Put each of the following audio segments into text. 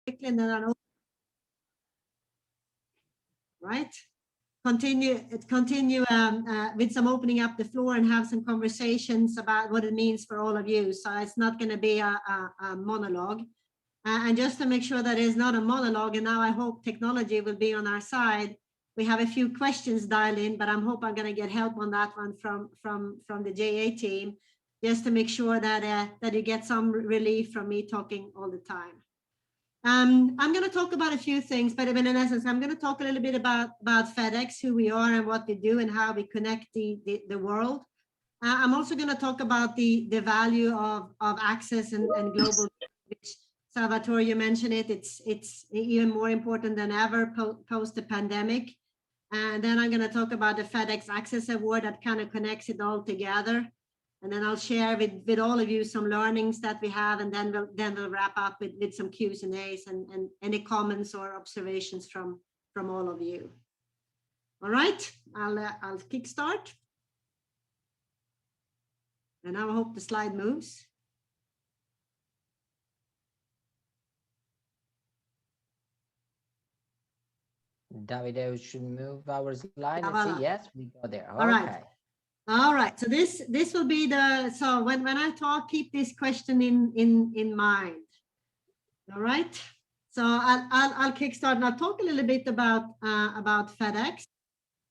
quickly, and then I'll right. Continue with some opening up the floor and have some conversations about what it means for all of you. So it's not going to be a monologue. And just to make sure that it's not a monologue, and now I hope technology will be on our side. We have a few questions dialed in, but I hope I'm going to get help on that one from the JA team, just to make sure that that you get some relief from me talking all the time. I'm going to talk about a few things, but in essence, I'm going to talk a little bit about FedEx, who we are and what we do and how we connect the world. I'm also going to talk about the value of access and global, which Salvatore, you mentioned it. It's even more important than ever post the pandemic. And then I'm going to talk about the FedEx Access Award that kind of connects it all together. And then I'll share with all of you some learnings that we have, and then we'll wrap up with some Q's and A's and any comments or observations from all of you. All right, I'll kickstart. And now I hope the slide moves. Davide, we should move our slide and see. Yes, we go there. All right. All right, so this will be the, so when I talk, keep this question in mind. All right, so I'll kickstart and I'll talk a little bit about FedEx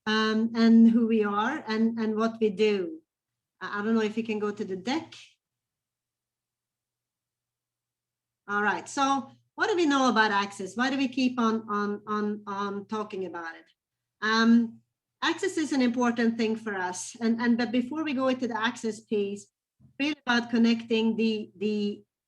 and who we are and what we do. I don't know if you can go to the deck. All right, so what do we know about access? Why do we keep on talking about it? Access is an important thing for us, but before we go into the access piece, really about connecting the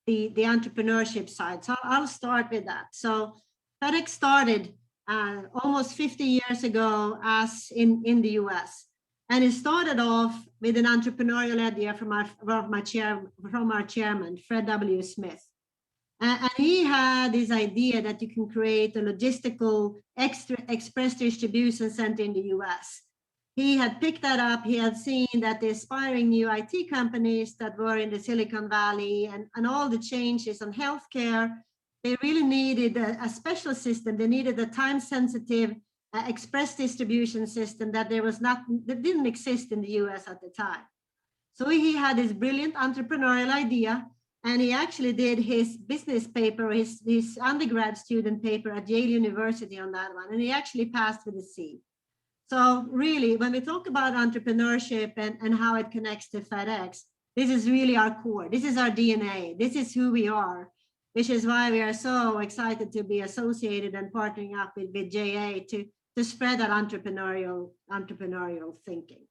entrepreneurship side. So I'll start with that. So FedEx started almost 50 years ago as in the US, and it started off with an entrepreneurial idea from our chairman, Fred W. Smith. And he had this idea that you can create a logistical express distribution center in the US. He had picked that up. He had seen that the aspiring new IT companies that were in the Silicon Valley and all the changes on healthcare, they really needed a special system. They needed a time-sensitive express distribution system that didn't exist in the US at the time. So he had this brilliant entrepreneurial idea. And he actually did his business paper, his undergrad student paper at Yale University on that one. And he actually passed with a C. So really, when we talk about entrepreneurship and how it connects to FedEx, this is really our core. This is our DNA. This is who we are, which is why we are so excited to be associated and partnering up with JA to spread that entrepreneurial thinking.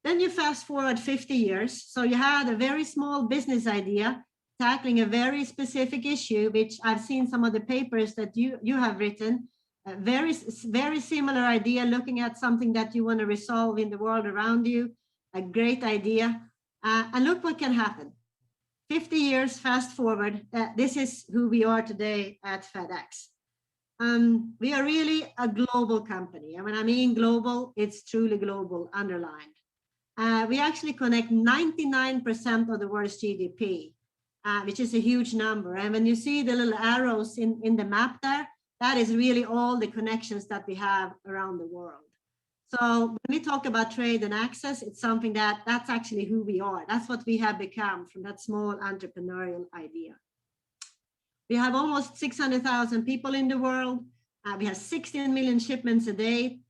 Then you fast forward 50 years. So you had a very small business idea tackling a very specific issue, which I've seen some of the papers that you have written, a very similar idea, looking at something that you want to resolve in the world around you, a great idea. And look what can happen. 50 years fast forward, this is who we are today at FedEx. We are really a global company. And when I mean global, it's truly global, underlined. We actually connect 99% of the world's GDP, which is a huge number. And when you see the little arrows in the map there, that is really all the connections that we have around the world. So when we talk about trade and access, it's something that's actually who we are. That's what we have become from that small entrepreneurial idea. We have almost 600,000 people in the world. We have 16 million shipments a day,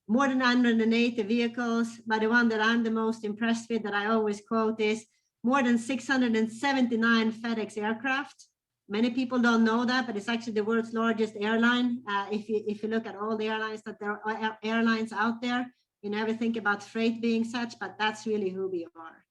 more than 180 vehicles. But the one that I'm the most impressed with, that I always quote, is more than 679 FedEx aircraft. Many people don't know that, but it's actually the world's largest airline. If you look at all the airlines that there are airlines out there, you never think about freight being such, but that's really who we are.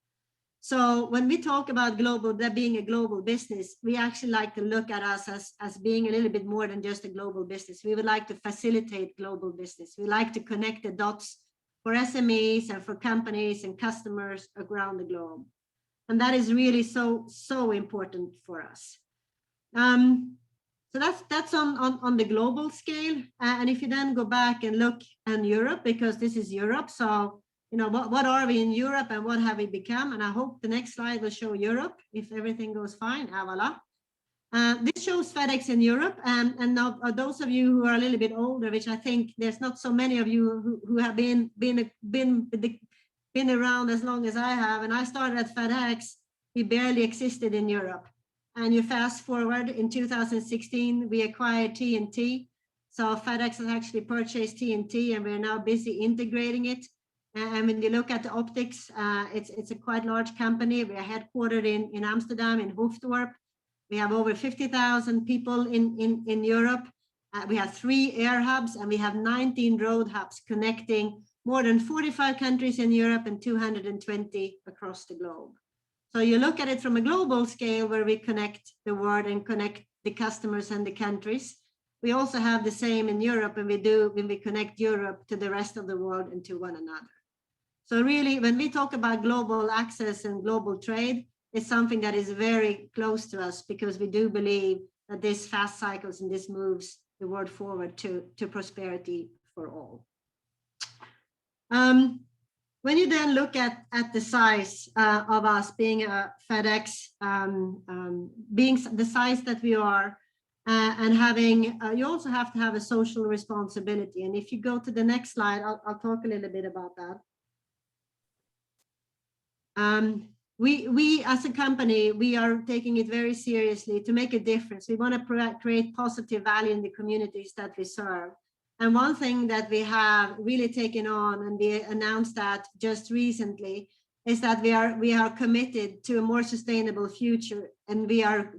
So when we talk about that being a global business, we actually like to look at us as being a little bit more than just a global business. We would like to facilitate global business. We like to connect the dots for SMEs and for companies and customers around the globe. And that is really so important for us. So that's on the global scale. And if you then go back and look in Europe, because this is Europe, so you know, what are we in Europe and what have we become? And I hope the next slide will show Europe if everything goes fine. Ah, voila. This shows FedEx in Europe, and now those of you who are a little bit older, which I think there's not so many of you who have been around as long as I have. And I started at FedEx, we barely existed in Europe. And you fast forward in 2016, we acquired TNT. So FedEx has actually purchased TNT, and we're now busy integrating it. And when you look at the optics, it's a quite large company. We are headquartered in Amsterdam, in Hoofddorp. We have over 50,000 people in Europe. We have 3 air hubs, and we have 19 road hubs connecting more than 45 countries in Europe and 220 across the globe. So you look at it from a global scale where we connect the world and connect the customers and the countries. We also have the same in Europe, and when we connect Europe to the rest of the world and to one another. So really, when we talk about global access and global trade, it's something that is very close to us, because we do believe that this fast cycles and this moves the world forward to prosperity for all. When you then look at the size of us being a FedEx, being the size that we are, and having, you also have to have a social responsibility. And if you go to the next slide, I'll talk a little bit about that. We as a company, we are taking it very seriously to make a difference. We want to create positive value in the communities that we serve. And one thing that we have really taken on, and we announced that just recently, is that we are committed to a more sustainable future, and we are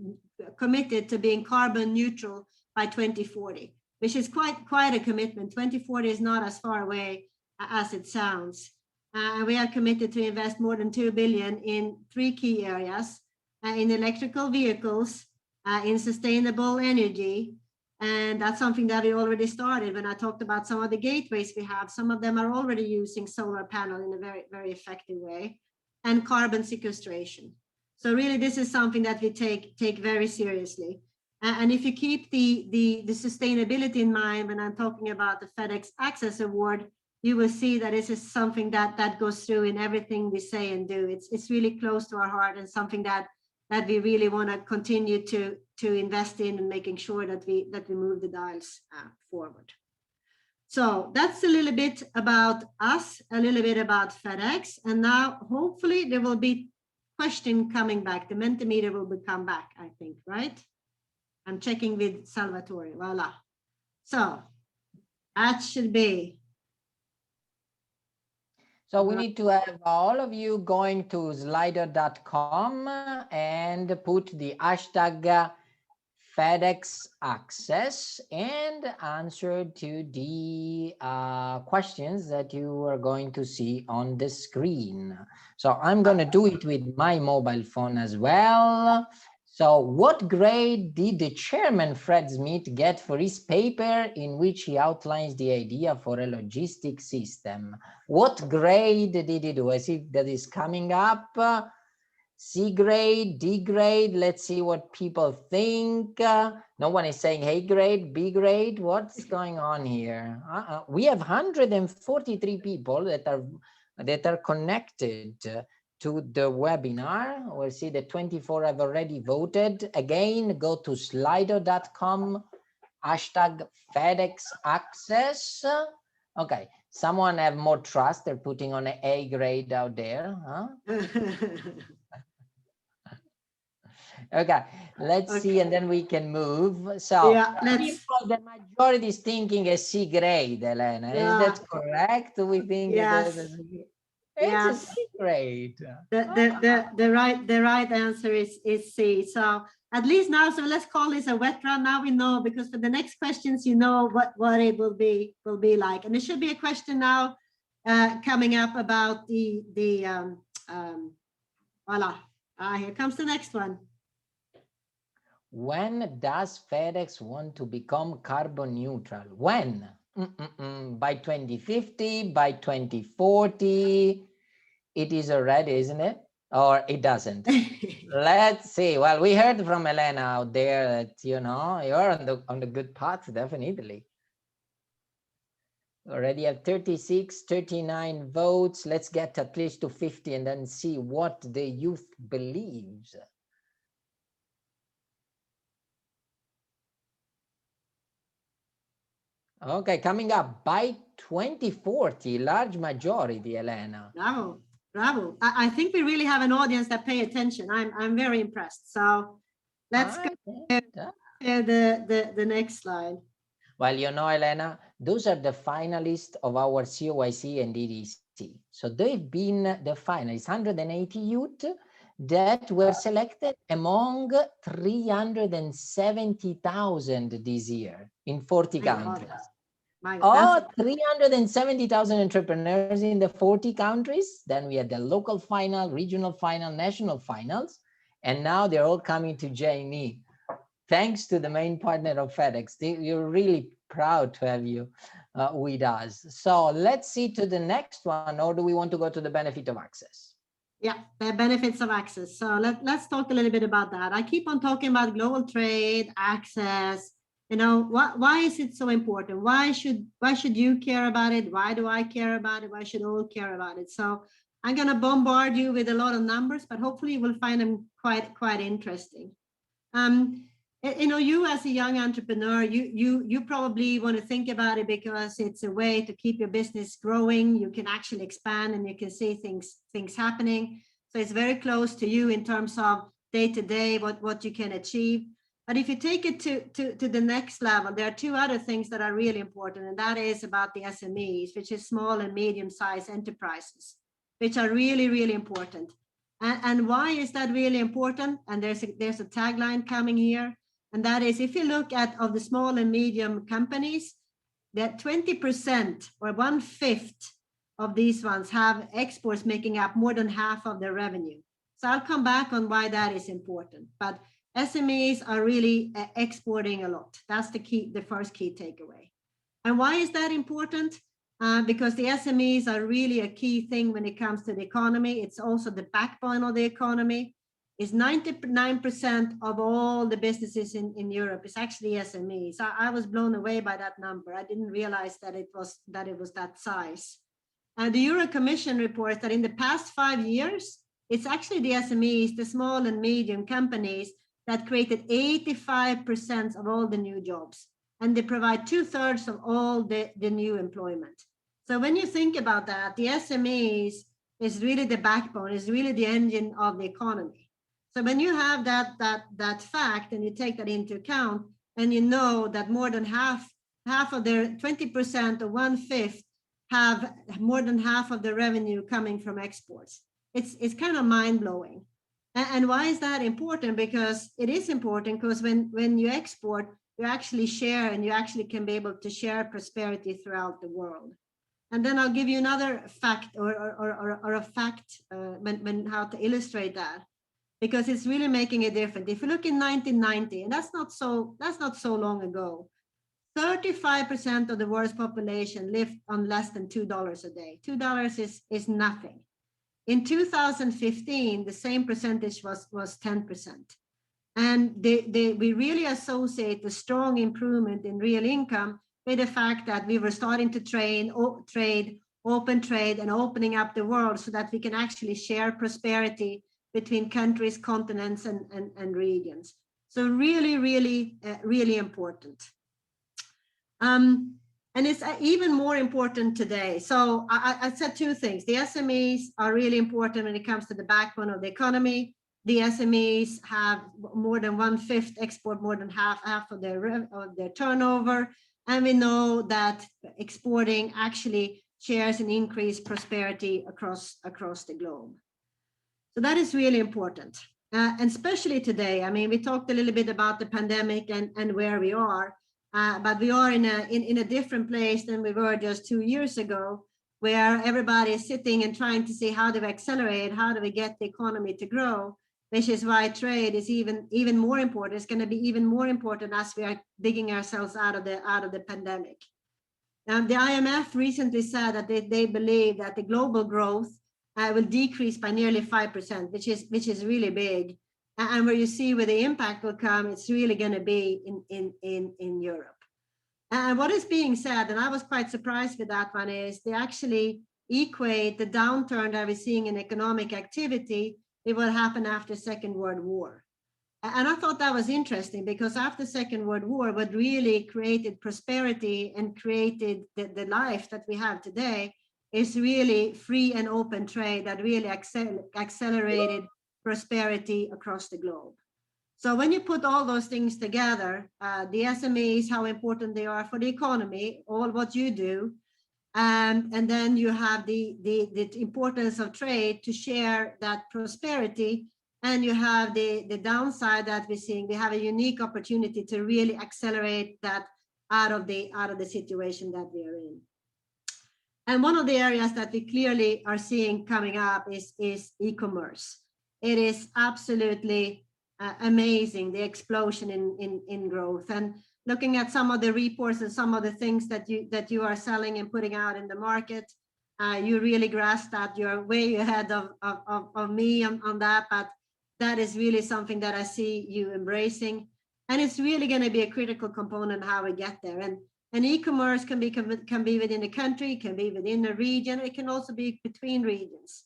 committed to being carbon neutral by 2040, which is quite a commitment. 2040 is not as far away as it sounds. We are committed to invest more than 2 billion in 3 key areas, in electrical vehicles, in sustainable energy. And that's something that we already started. When I talked about some of the gateways we have, some of them are already using solar panel in a very, very effective way, and carbon sequestration. So really, this is something that we take very seriously. And if you keep the sustainability in mind, when I'm talking about the FedEx Access Award, you will see that this is something that goes through in everything we say and do. It's really close to our heart, and something that we really want to continue to invest in, and making sure that we move the dials forward. So that's a little bit about us, a little bit about FedEx. And now hopefully there will be question coming back. The Mentimeter will come back, I think, right? I'm checking with Salvatore. Voila. So that should be. So we need to have all of you going to slido.com and put the hashtag FedEx Access and answer to the questions that you are going to see on the screen. So I'm going to do it with my mobile phone as well. So what grade did the chairman Fred Smith get for his paper in which he outlines the idea for a logistic system? What grade did he do? I see that is coming up. C grade, D grade. Let's see what people think. No one is saying A grade, B grade. What's going on here? We have 143 people that are connected to the webinar. We'll see that 24 have already voted. Again, go to slido.com, hashtag FedEx Access. Okay, someone have more trust. They're putting on an A grade out there, huh? Okay, let's see, and then we can move. So yeah, the majority is thinking a C grade, Elena. Yeah. Is that correct? We think yes. It's a C grade. The right answer is C. So at least now, so let's call this a wet run. Now we know, because for the next questions, you know what it will be like. And there should be a question now coming up about voila. Here comes the next one. When does FedEx want to become carbon neutral? When? By 2050, by 2040? It is already, isn't it? Or it doesn't? Let's see. Well, we heard from Elena out there that, you know, you're on the good path, definitely. Already have 36, 39 votes. Let's get at least to 50 and then see what the youth believes. Okay, coming up by 2040, large majority, Elena. Bravo, bravo. I think we really have an audience that pay attention. I'm very impressed. So let's go to the next slide. Well, you know, Elena, those are the finalists of our COIC and EDC. So they've been the finalists, 180 youth that were selected among 370,000 this year in 40 countries. Oh, 370,000 entrepreneurs in the 40 countries. Then we had the local final, regional final, national finals, and now they're all coming to JME. Thanks to the main partner of FedEx. We're really proud to have you with us. So let's see to the next one, or do we want to go to the benefit of access? Yeah, the benefits of access. So let's talk a little bit about that. I keep on talking about global trade, access. You know, why is it so important? Why should you care about it? Why do I care about it? Why should all care about it? So I'm going to bombard you with a lot of numbers, but hopefully you will find them quite interesting. You know, you as a young entrepreneur, you probably want to think about it because it's a way to keep your business growing. You can actually expand and you can see things happening. So it's very close to you in terms of day to day, what you can achieve. But if you take it to the next level, there are two other things that are really important, and that is about the SMEs, which is small and medium-sized enterprises, which are really, really important. And why is that really important? And there's a tagline coming here. And that is, if you look at of the small and medium companies, that 20% or 1/5 of these ones have exports making up more than half of their revenue. So I'll come back on why that is important. But SMEs are really exporting a lot. That's the first key takeaway. And why is that important? Because the SMEs are really a key thing when it comes to the economy. It's also the backbone of the economy. Is 99% of all the businesses in Europe is actually SMEs. I was blown away by that number. I didn't realize that it was that size. The Euro Commission reports that in the past 5 years, it's actually the SMEs, the small and medium companies, that created 85% of all the new jobs. And they provide 2/3 of all the new employment. So when you think about that, the SMEs is really the backbone, is really the engine of the economy. So when you have that fact and you take that into account, and you know that more than half of their 20% or 1/5 have more than half of the revenue coming from exports, it's kind of mind-blowing. And why is that important? Because it is important because when you export, you actually share, and you actually can be able to share prosperity throughout the world. And then I'll give you another fact or a fact when how to illustrate that, because it's really making a difference. If you look in 1990, and that's not so long ago, 35% of the world's population lived on less than $2 a day. $2 is nothing. In 2015, the same percentage was 10%. And we really associate the strong improvement in real income with the fact that we were starting to open trade and opening up the world so that we can actually share prosperity between countries, continents, and regions. So really, really, really important. And it's even more important today. So I said two things. The SMEs are really important when it comes to the backbone of the economy. The SMEs have more than 1/5 export, more than half of their turnover. And we know that exporting actually shares an increased prosperity across the globe. So that is really important. And especially today, I mean, we talked a little bit about the pandemic and where we are, but we are in a different place than we were just 2 years ago, where everybody is sitting and trying to see how do we accelerate, how do we get the economy to grow, which is why trade is even more important. It's going to be even more important as we are digging ourselves out of the pandemic. The IMF recently said that they believe that the global growth will decrease by nearly 5%, which is really big. And where you see where the impact will come, it's really going to be in Europe. And what is being said, and I was quite surprised with that one, is they actually equate the downturn that we're seeing in economic activity with what happened after Second World War. And I thought that was interesting because after Second World War, what really created prosperity and created the life that we have today is really free and open trade that really accelerated prosperity across the globe. So when you put all those things together, the SMEs, how important they are for the economy, all what you do, and then you have the importance of trade to share that prosperity, and you have the downside that we're seeing. We have a unique opportunity to really accelerate that out of the situation that we are in. And one of the areas that we clearly are seeing coming up is e-commerce. It is absolutely amazing, the explosion in growth. And looking at some of the reports and some of the things that you are selling and putting out in the market, you really grasp that. You're way ahead of me on that, but that is really something that I see you embracing. And it's really going to be a critical component how we get there. And e-commerce can be within a country, can be within a region, it can also be between regions.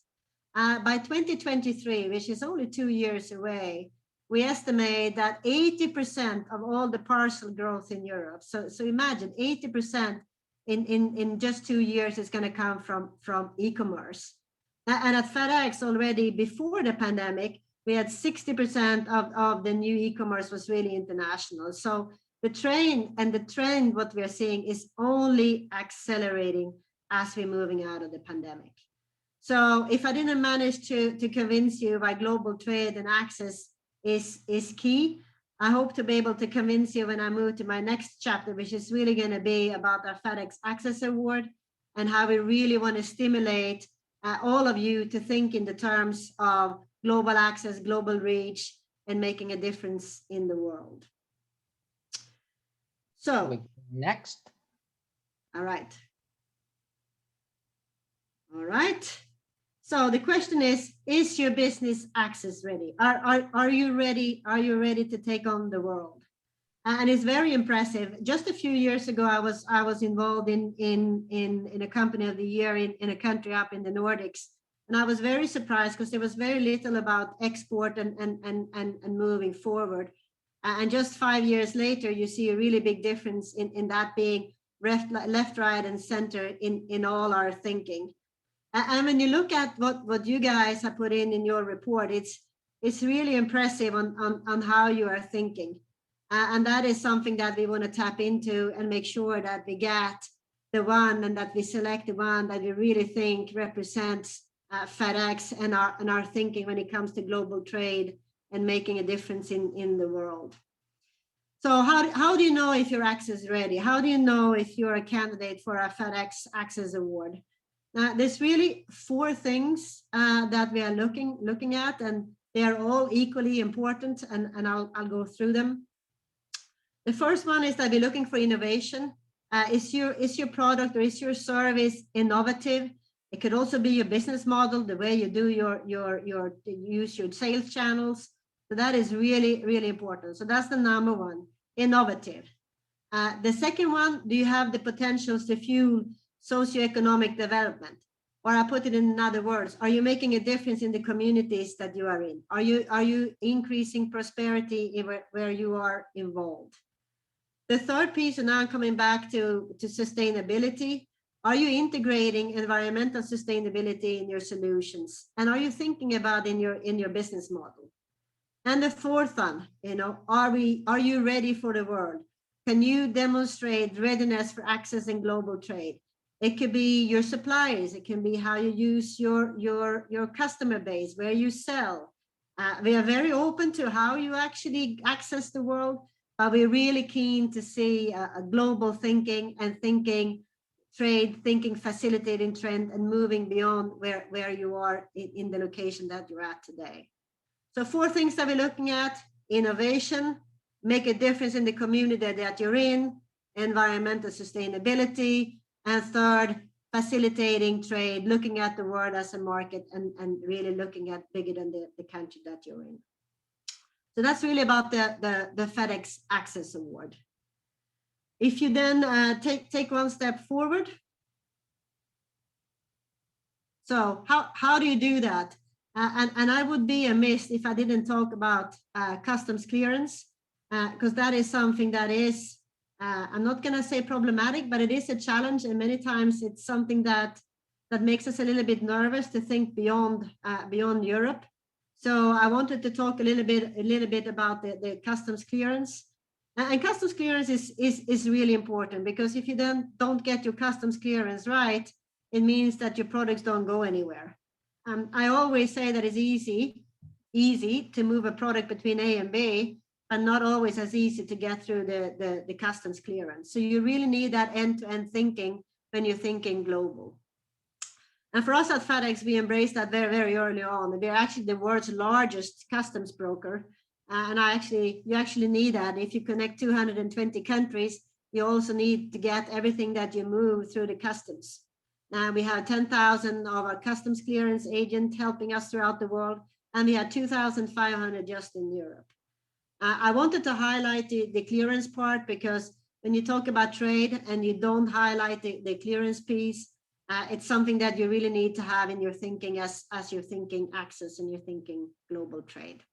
By 2023, which is only 2 years away, we estimate that 80% of all the parcel growth in Europe, so imagine 80% in just 2 years is going to come from e-commerce. And at FedEx already before the pandemic, we had 60% of the new e-commerce was really international. So the trend, what we are seeing is only accelerating as we're moving out of the pandemic. So if I didn't manage to convince you why global trade and access is key, I hope to be able to convince you when I move to my next chapter, which is really going to be about our FedEx Access Award and how we really want to stimulate all of you to think in the terms of global access, global reach, and making a difference in the world. So next. All right. So the question is your business access ready? Are you ready? Are you ready to take on the world? And it's very impressive. Just a few years ago, I was involved in a company of the year in a country up in the Nordics. And I was very surprised because there was very little about export and moving forward. And just 5 years later, you see a really big difference in that being left, right, and center in all our thinking. And when you look at what you guys have put in your report, it's really impressive on how you are thinking. And that is something that we want to tap into and make sure that we get the one and that we select the one that we really think represents FedEx and our thinking when it comes to global trade and making a difference in the world. So how do you know if your access is ready? How do you know if you're a candidate for a FedEx Access Award? There's really 4 things that we are looking at, and they are all equally important, and I'll go through them. The first one is that we're looking for innovation. Is your product or is your service innovative? It could also be your business model, the way you do use your sales channels. So that is really, really important. So that's the number one, innovative. The second one, do you have the potentials to fuel socioeconomic development? Or I put it in other words, are you making a difference in the communities that you are in? Are you increasing prosperity where you are involved? The third piece, and now I'm coming back to sustainability. Are you integrating environmental sustainability in your solutions? And are you thinking about in your business model? And the fourth one, are you ready for the world? Can you demonstrate readiness for access and global trade? It could be your suppliers. It can be how you use your customer base, where you sell. We are very open to how you actually access the world, but we're really keen to see a global thinking and trade, facilitating trend and moving beyond where you are in the location that you're at today. So 4 things that we're looking at: innovation, make a difference in the community that you're in, environmental sustainability, and third, facilitating trade, looking at the world as a market and really looking at bigger than the country that you're in. So that's really about the FedEx Access Award. If you then take one step forward. So how do you do that? And I would be amiss if I didn't talk about customs clearance, because that is something that is, I'm not going to say problematic, but it is a challenge. And many times it's something that makes us a little bit nervous to think beyond Europe. So I wanted to talk a little bit about the customs clearance. And customs clearance is really important, because if you then don't get your customs clearance right, it means that your products don't go anywhere. I always say that it's easy to move a product between A and B, but not always as easy to get through the customs clearance. So you really need that end-to-end thinking when you're thinking global. And for us at FedEx, we embraced that very, very early on. We're actually the world's largest customs broker. And you actually need that. If you connect 220 countries, you also need to get everything that you move through the customs. We have 10,000 of our customs clearance agents helping us throughout the world, and we had 2,500 just in Europe. I wanted to highlight the clearance part, because when you talk about trade and you don't highlight the clearance piece, it's something that you really need to have in your thinking as you're thinking access and you're thinking global trade.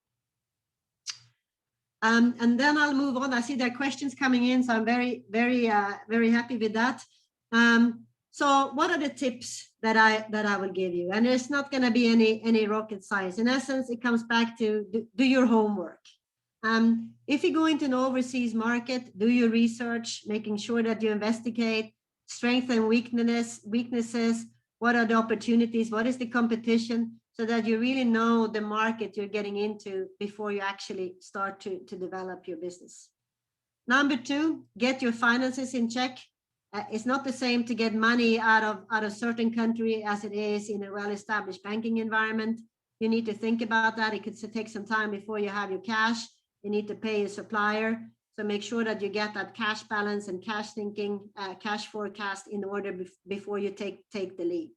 And then I'll move on. I see there are questions coming in, so I'm very, very, very happy with that. So what are the tips that I will give you? And there's not going to be any rocket science. In essence, it comes back to do your homework. If you go into an overseas market, do your research, making sure that you investigate strengths and weaknesses. What are the opportunities? What is the competition? So that you really know the market you're getting into before you actually start to develop your business. Number two, get your finances in check. It's not the same to get money out of a certain country as it is in a well-established banking environment. You need to think about that. It could take some time before you have your cash. You need to pay a supplier. So make sure that you get that cash balance and cash thinking, cash forecast in order before you take the leap.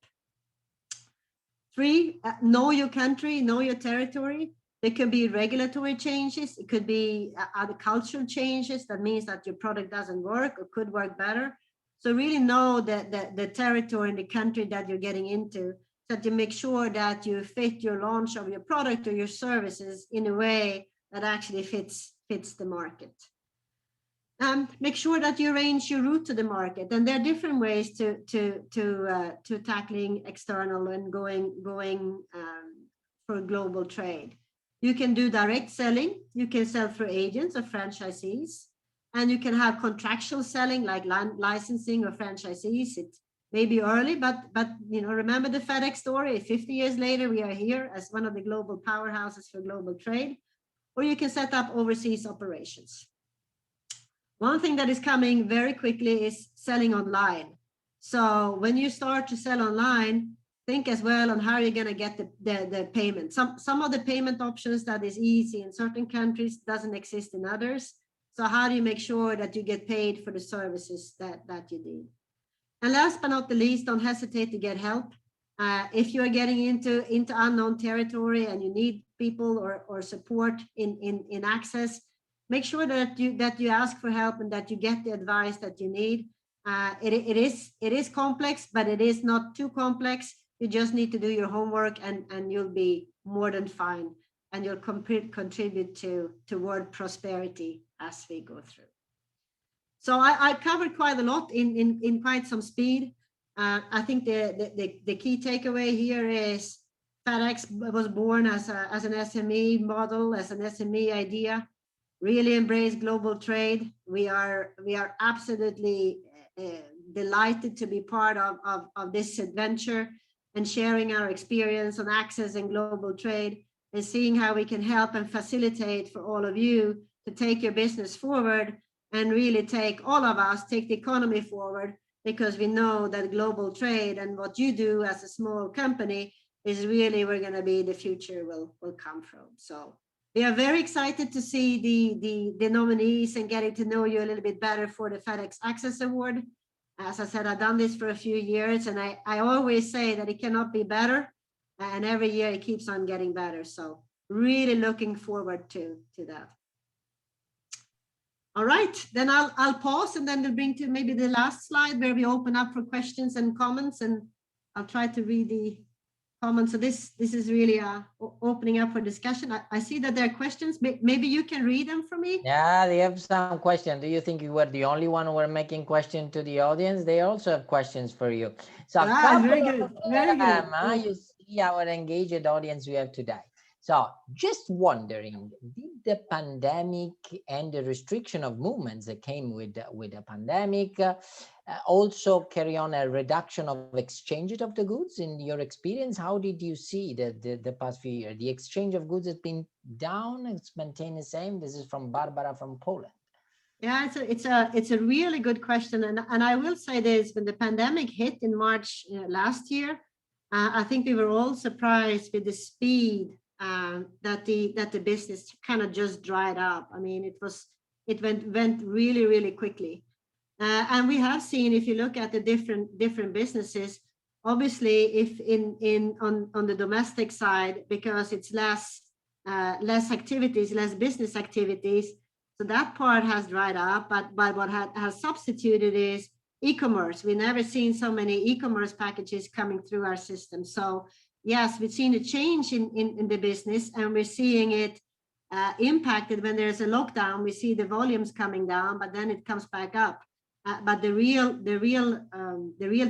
Three, know your country, know your territory. There could be regulatory changes. It could be other cultural changes. That means that your product doesn't work or could work better. So really know the territory and the country that you're getting into, so that you make sure that you fit your launch of your product or your services in a way that actually fits the market. Make sure that you arrange your route to the market, and there are different ways to tackling external and going for global trade. You can do direct selling. You can sell through agents or franchisees, and you can have contractual selling like licensing or franchisees. It may be early, but remember the FedEx story. 50 years later, we are here as one of the global powerhouses for global trade. Or you can set up overseas operations. One thing that is coming very quickly is selling online. So when you start to sell online, think as well on how you're going to get the payment. Some of the payment options that is easy in certain countries doesn't exist in others. So how do you make sure that you get paid for the services that you do? And last but not the least, don't hesitate to get help. If you are getting into unknown territory and you need people or support in access, make sure that you ask for help and that you get the advice that you need. It is complex, but it is not too complex. You just need to do your homework, and you'll be more than fine, and you'll contribute toward prosperity as we go through. So I covered quite a lot in quite some speed. I think the key takeaway here is FedEx was born as an SME model, as an SME idea. Really embrace global trade. We are absolutely delighted to be part of this adventure and sharing our experience on access and global trade, and seeing how we can help and facilitate for all of you to take your business forward and really take the economy forward, because we know that global trade and what you do as a small company is really where going to be the future will come from. So we are very excited to see the nominees and getting to know you a little bit better for the FedEx Access Award. As I said, I've done this for a few years, and I always say that it cannot be better, and every year it keeps on getting better. So really looking forward to that. All right, then I'll pause, and then we'll bring to maybe the last slide where we open up for questions and comments, and I'll try to read the Tom. So this is really opening up for discussion. I see that there are questions. Maybe you can read them for me. Yeah, they have some questions. Do you think you were the only one who were making questions to the audience? They also have questions for you. So a couple Very of good. Very good. them, you see our engaged audience we have today. So just wondering, did the pandemic and the restriction of movements that came with the pandemic also carry on a reduction of exchange of the goods? In your experience, how did you see the past few years? The exchange of goods has been down, it's maintained the same? This is from Barbara from Poland. Yeah, it's a really good question, and I will say this: when the pandemic hit in March last year, I think we were all surprised with the speed that the business kind of just dried up. I mean, it went really quickly, and we have seen, if you look at the different businesses, obviously, if on the domestic side, because it's less activities, less business activities. So that part has dried up, but what has substituted is e-commerce. We've never seen so many e-commerce packages coming through our system. So yes, we've seen a change in the business, and we're seeing it impacted when there's a lockdown. We see the volumes coming down, but then it comes back up. But the real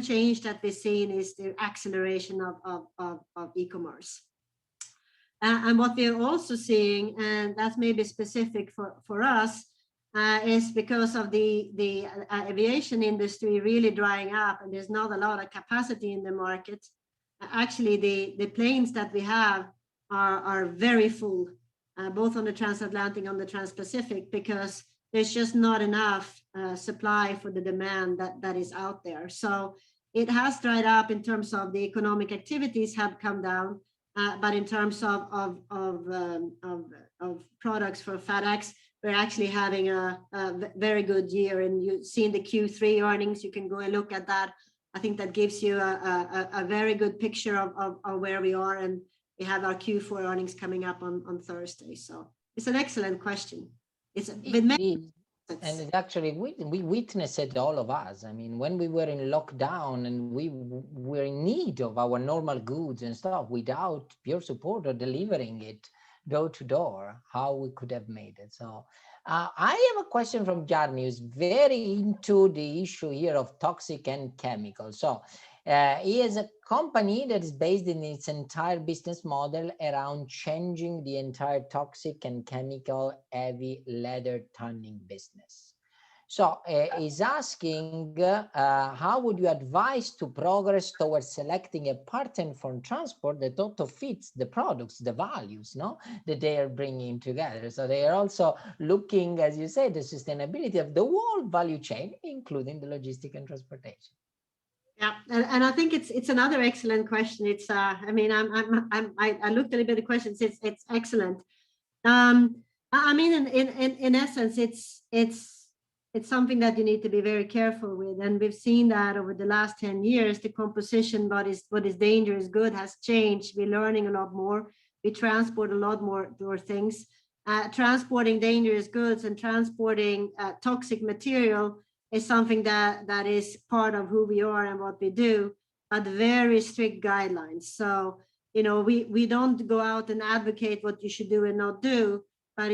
change that we're seeing is the acceleration of e-commerce. And what we're also seeing, and that's maybe specific for us, is because of the aviation industry really drying up, and there's not a lot of capacity in the market. Actually, the planes that we have are very full, both on the transatlantic, on the transpacific, because there's just not enough supply for the demand that is out there. So it has dried up in terms of the economic activities have come down. But in terms of products for FedEx, we're actually having a very good year. And you've seen the Q3 earnings. You can go and look at that. I think that gives you a very good picture of where we are. And we have our Q4 earnings coming up on Thursday. So it's an excellent question. It's with many. And it actually, we witnessed it, all of us. I mean, when we were in lockdown and we were in need of our normal goods and stuff, without your support or delivering it door to door, how we could have made it. So I have a question from Jarni, who's very into the issue here of toxic and chemicals. So he has a company that is based in its entire business model around changing the entire toxic and chemical heavy leather tanning business. So he's asking, how would you advise to progress towards selecting a partner for transport that also fits the products, the values, no, that they are bringing together? So they are also looking, as you say, the sustainability of the whole value chain, including the logistic and transportation. Yeah, and I think it's another excellent question. It's I mean, I looked a little bit at the questions. It's excellent. I mean, in essence, it's something that you need to be very careful with, and we've seen that over the last 10 years, the composition, what is dangerous good, has changed. We're learning a lot more. We transport a lot more things. Transporting dangerous goods and transporting toxic material is something that is part of who we are and what we do, but very strict guidelines. So, you know, we don't go out and advocate what you should do and not do, but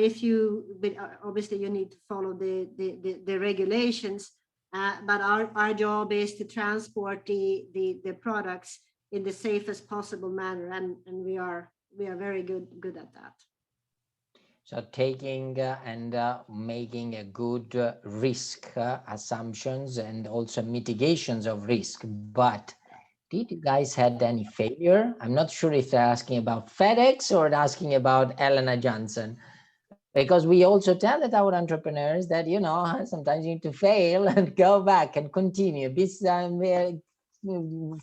obviously you need to follow the regulations. But our job is to transport the products in the safest possible manner, and we are very good at that. So taking and making a good risk assumptions and also mitigations of risk. But did you guys had any failure? I'm not sure if they're asking about FedEx or asking about Elena Johnson, because we also tell that our entrepreneurs that, you know, sometimes you need to fail and go back and continue. This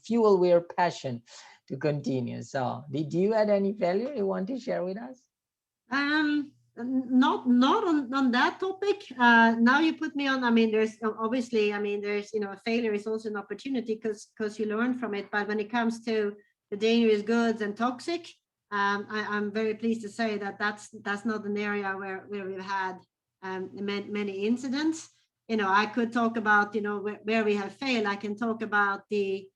fuel your passion to continue. So did you had any failure you want to share with us? Not on that topic. Now you put me on. I mean, there's obviously, I mean, there's, you know, failure is also an opportunity because you learn from it. But when it comes to the dangerous goods and toxic, I'm very pleased to say that that's not an area where we've had many incidents. You know, I could talk about, you know, where we have failed. I can talk about the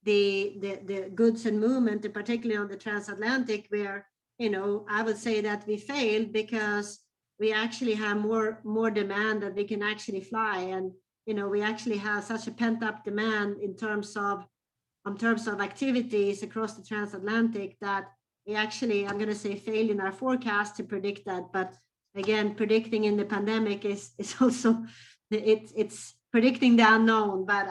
the goods and movement, and particularly on the transatlantic, where, you know, I would say that we failed because we actually have more demand that we can actually fly. And, you know, we actually have such a pent up demand in terms of activities across the transatlantic that we actually, I'm going to say, failed in our forecast to predict that. But again, predicting in the pandemic is also, it's predicting the unknown. But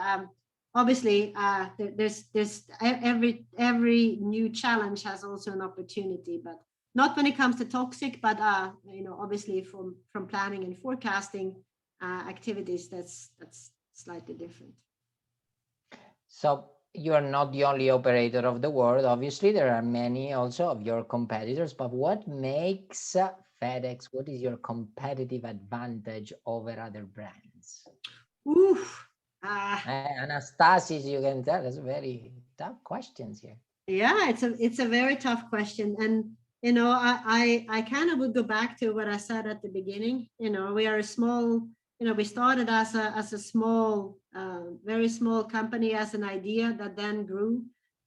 obviously, there's every new challenge has also an opportunity, but not when it comes to toxic, but you know, obviously from planning and forecasting activities, that's slightly different. So you are not the only operator of the world. Obviously, there are many also of your competitors, but what makes FedEx, what is your competitive advantage over other brands? Oof. Anastasis, you can tell us very tough questions here. Yeah, it's a very tough question. And, you know, I kind of would go back to what I said at the beginning. You know, we are a small, you know, we started as a small, very small company, as an idea that then grew.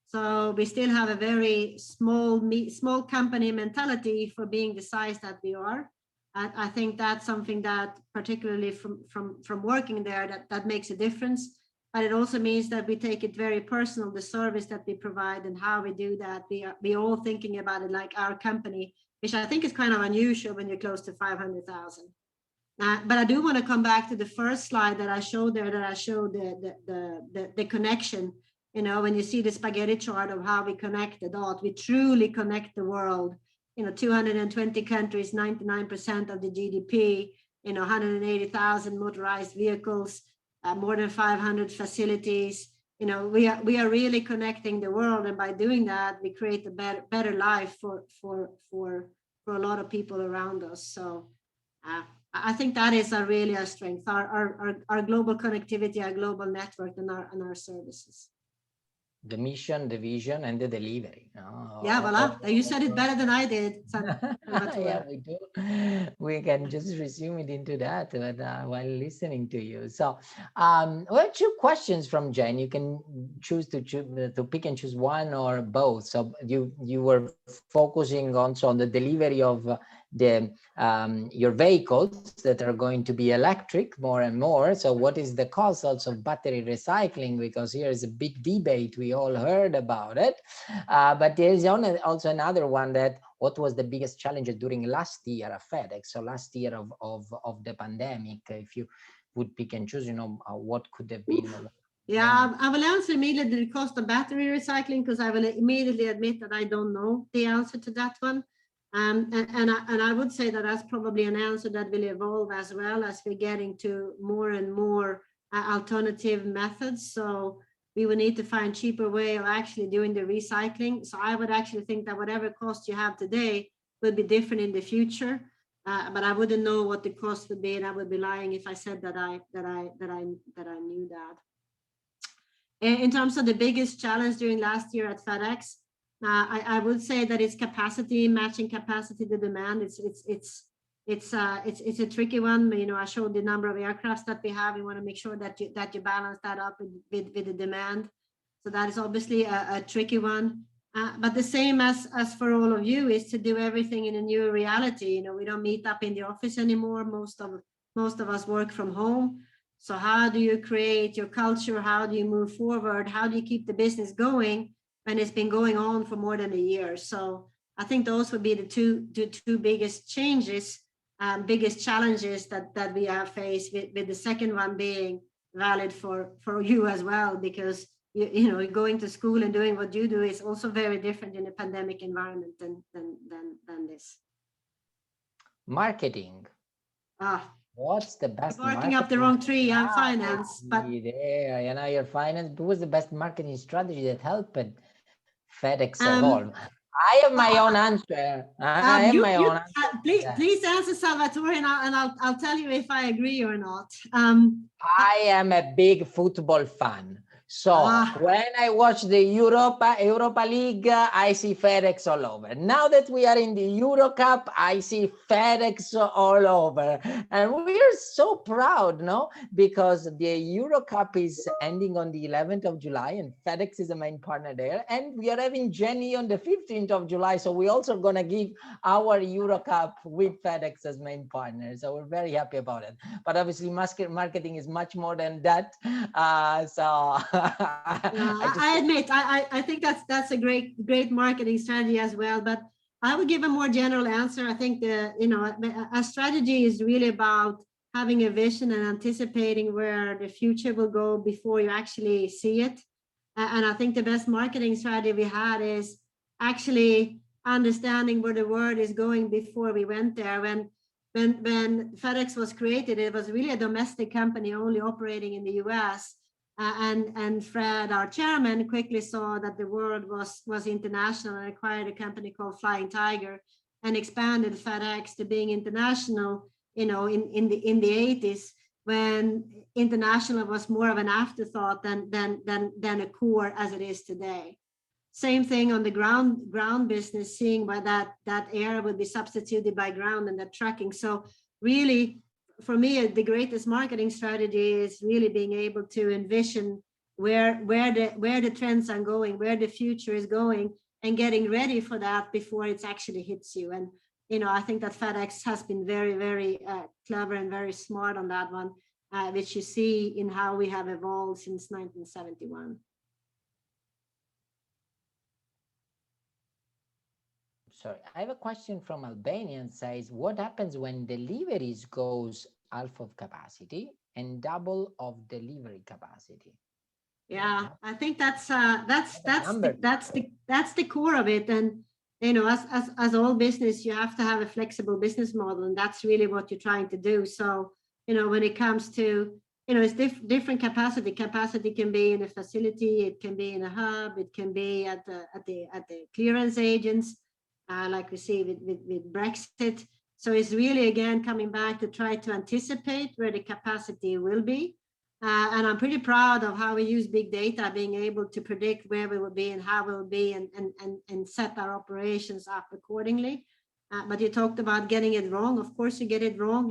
So we still have a very small company mentality for being the size that we are. I think that's something that, particularly from working there, that makes a difference. But it also means that we take it very personal, the service that we provide and how we do that. We all thinking about it like our company, which I think is kind of unusual when you're close to 500,000. But I do want to come back to the first slide that I showed there, that I showed the connection. You know, when you see the spaghetti chart of how we connect the dots, we truly connect the world. You know, 220 countries, 99% of the GDP, you know, 180,000 motorized vehicles, more than 500 facilities. You know, we are really connecting the world, and by doing that, we create a better life for a lot of people around us. So I think that is really a strength, our global connectivity, our global network, and our services. The mission, the vision, and the delivery. Yeah, voila. You said it better than I did. Yeah, we do. We can just resume it into that, but while listening to you. So, well, two questions from Jen. You can choose to pick and choose one or both. So you were focusing also on the delivery of your vehicles that are going to be electric more and more. So what is the cost also of battery recycling? Because here is a big debate. We all heard about it. But there is also another one, that what was the biggest challenge during last year at FedEx? So last year of the pandemic, if you would pick and choose, you know, what could have been? Yeah, I will answer immediately the cost of battery recycling, because I will immediately admit that I don't know the answer to that one. And I would say that that's probably an answer that will evolve as well as we're getting to more and more alternative methods. So we will need to find cheaper way of actually doing the recycling. So I would actually think that whatever cost you have today will be different in the future. But I wouldn't know what the cost would be, and I would be lying if I said that I knew that. In terms of the biggest challenge during last year at FedEx, I would say that it's capacity, matching capacity to demand. It's a tricky one. You know, I showed the number of aircrafts that we have. We want to make sure that you balance that up with the demand. So that is obviously a tricky one. But the same as for all of you is to do everything in a new reality. You know, we don't meet up in the office anymore. Most of us work from home. So how do you create your culture? How do you move forward? How do you keep the business going when it's been going on for more than a year? So I think those would be the two biggest changes, biggest challenges that we have faced, with the second one being valid for you as well, because you know, going to school and doing what you do is also very different in a pandemic environment than this. Marketing. What's the best? Barking up the wrong tree. I'm finance, but there, you know, your finance. What was the best marketing strategy that helped FedEx evolve? I have my own answer. I have my own answer. Please answer, Salvatore, and I'll tell you if I agree or not. I am a big football fan. So when I watch the Europa League, I see FedEx all over. Now that we are in the Euro Cup, I see FedEx all over. And we are so proud, no? Because the Euro Cup is ending on the 11th of July and FedEx is the main partner there. And we are having Jenny on the 15th of July. So we're also going to give our Euro Cup with FedEx as main partner. So we're very happy about it. But obviously marketing is much more than that. I admit, I think that's a great marketing strategy as well. But I would give a more general answer. I think a strategy is really about having a vision and anticipating where the future will go before you actually see it. And I think the best marketing strategy we had is actually understanding where the world is going before we went there. When FedEx was created, it was really a domestic company only operating in the US. And Fred, our chairman, quickly saw that the world was international and acquired a company called Flying Tiger and expanded FedEx to being international, in the 80s, when international was more of an afterthought than a core as it is today. Same thing on the ground business, seeing why that air would be substituted by ground and that trucking. So really, for me, the greatest marketing strategy is really being able to envision where the trends are going, where the future is going, and getting ready for that before it actually hits you. And I think that FedEx has been very, very clever and very smart on that one, which you see in how we have evolved since 1971. Sorry, I have a question from Albania and says, what happens when deliveries goes half of capacity and double of delivery capacity? Yeah, I think that's the core of it. And as all business, you have to have a flexible business model, and that's really what you're trying to do. So when it comes to it's different capacity. Capacity can be in a facility, it can be in a hub, it can be at the clearance agents, like we see with Brexit. So it's really, again, coming back to try to anticipate where the capacity will be. And I'm pretty proud of how we use big data, being able to predict where we will be and how we will be, and set our operations up accordingly. But you talked about getting it wrong. Of course, you get it wrong.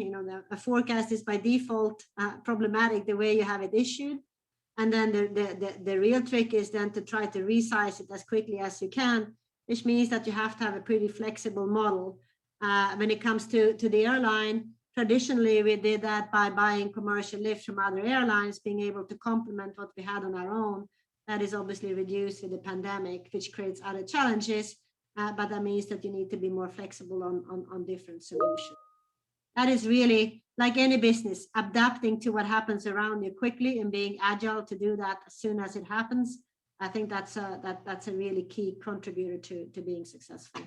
A forecast is by default problematic the way you have it issued. And then the real trick is then to try to resize it as quickly as you can, which means that you have to have a pretty flexible model. When it comes to the airline, traditionally we did that by buying commercial lift from other airlines, being able to complement what we had on our own. That is obviously reduced with the pandemic, which creates other challenges, but that means that you need to be more flexible on different solutions. That is really, like any business, adapting to what happens around you quickly and being agile to do that as soon as it happens. I think that's a really key contributor to being successful.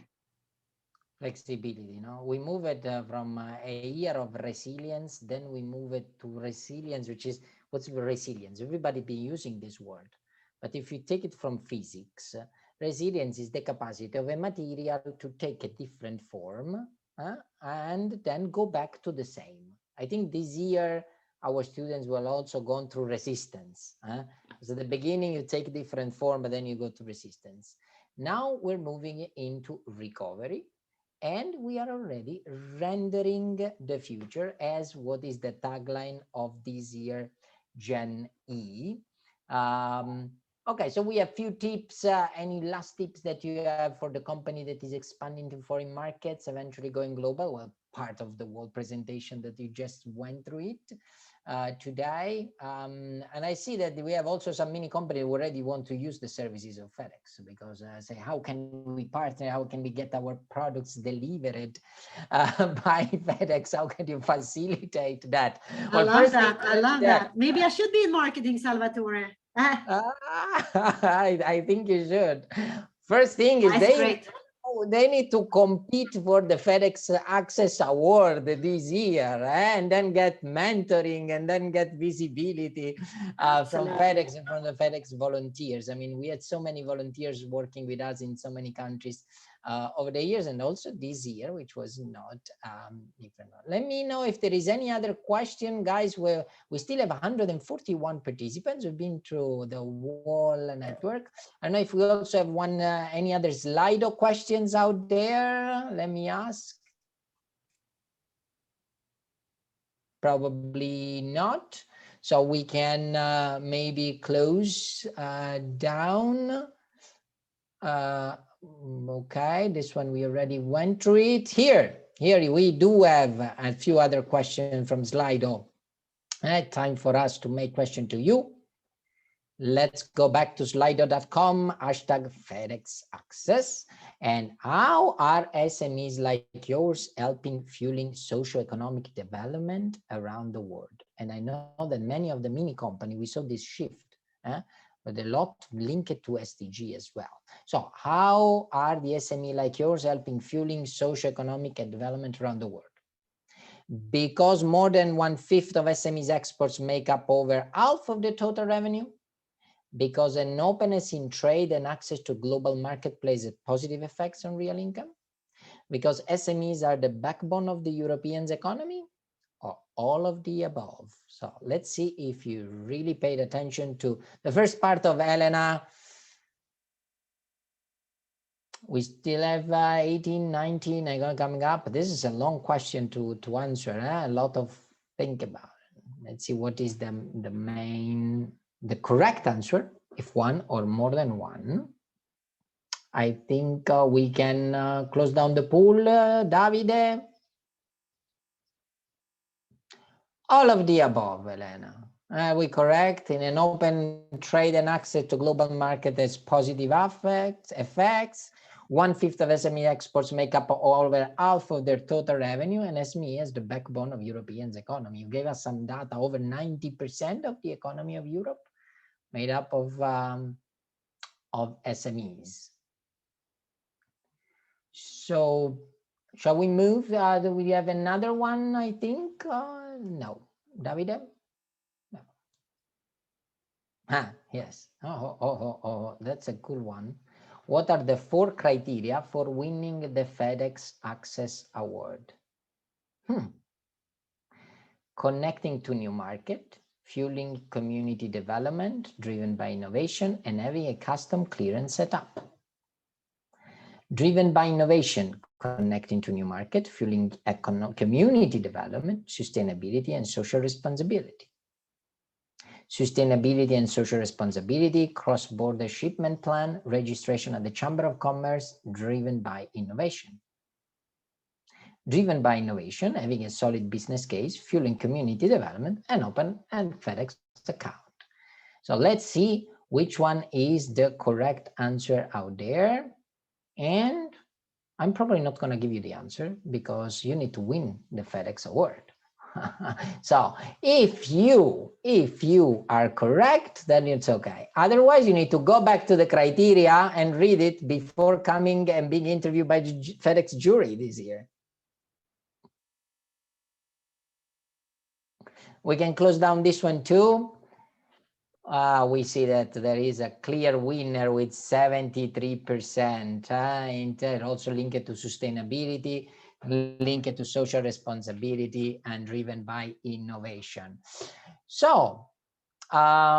Flexibility, we move it from a year of resilience, then we move it to resilience, which is, what's resilience? Everybody been using this word, but if you take it from physics, resilience is the capacity of a material to take a different form and then go back to the same. I think this year our students will also go through resistance. So at the beginning you take a different form, but then you go to resistance. Now we're moving into recovery, and we are already rendering the future as what is the tagline of this year, Gen E. Okay, so we have few tips. Any last tips that you have for the company that is expanding to foreign markets, eventually going global? Well, part of the whole presentation that you just went through it today. And I see that we have also some mini companies who already want to use the services of FedEx, because say, how can we partner? How can we get our products delivered by FedEx? How can you facilitate that? I love that. Maybe I should be in marketing, Salvatore. I think you should. First thing is they need to compete for the FedEx Access Award this year, and then get mentoring and then get visibility from FedEx and from the FedEx volunteers. I mean, we had so many volunteers working with us in so many countries. over the years, and also this year, which was not different. Let me know if there is any other question, guys. We still have 141 participants who've been through the whole network. I don't know if we also have any other Slido questions out there. Let me ask. Probably not. So we can maybe close down. Okay, this one we already went through it. Here we do have a few other questions from Slido. Time for us to make question to you. Let's go back to slido.com, hashtag FedEx Access. And how are SMEs like yours helping fueling socioeconomic development around the world? And I know that many of the mini company, we saw this shift, but a lot linked to SDG as well. So how are the SME like yours helping fueling socioeconomic development around the world? Because more than 1/5 of SMEs exports make up over half of the total revenue, because an openness in trade and access to global marketplace has positive effects on real income, because SMEs are the backbone of the European economy, or all of the above. So let's see if you really paid attention to the first part of Elena. We still have 18, 19 coming up. This is a long question to answer, a lot of think about. Let's see what is the correct answer, if one or more than one. I think we can close down the pool, Davide. All of the above, Elena. We correct. In an open trade and access to global market has positive effects. 1/5 of SME exports make up over half of their total revenue, and SME is the backbone of European economy. You gave us some data, over 90% of the economy of Europe made up of SMEs. So shall we move? Do we have another one, I think? No. Davide? No. Yes. Oh, that's a cool one. What are the 4 criteria for winning the FedEx Access Award? Connecting to new market, fueling community development driven by innovation, and having a custom clearance setup. Driven by innovation, connecting to new market, fueling community development, sustainability, and social responsibility. Sustainability and social responsibility, cross-border shipment plan, registration at the Chamber of Commerce, driven by innovation. Driven by innovation, having a solid business case, fueling community development, and open and FedEx account. So let's see which one is the correct answer out there. And I'm probably not going to give you the answer because you need to win the FedEx Award. So if you are correct, then it's okay. Otherwise, you need to go back to the criteria and read it before coming and being interviewed by the FedEx jury this year. We can close down this one too. We see that there is a clear winner with 73%, and also linked to sustainability, linked to social responsibility, and driven by innovation. So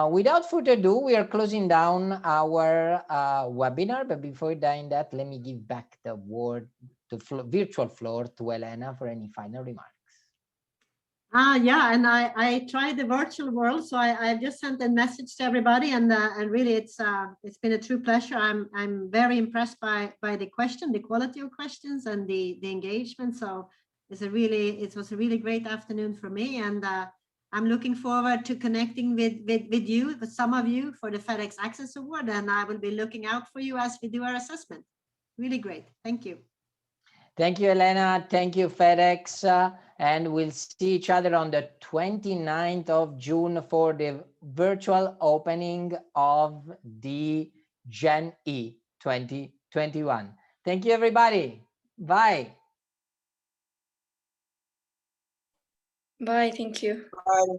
without further ado, we are closing down our webinar. But before doing that, let me give back the word to virtual floor to Elena for any final remarks. Yeah, and I tried the virtual world, so I just sent a message to everybody, and really it's been a true pleasure. I'm very impressed by the quality of questions, and the engagement. So it was a really great afternoon for me, and I'm looking forward to connecting with some of you for the FedEx Access Award, and I will be looking out for you as we do our assessment. Really great. Thank you. Thank you, Elena. Thank you, FedEx. And we'll see each other on the 29th of June for the virtual opening of the Gen E 2021. Thank you, everybody. Bye. Bye. Thank you. Bye.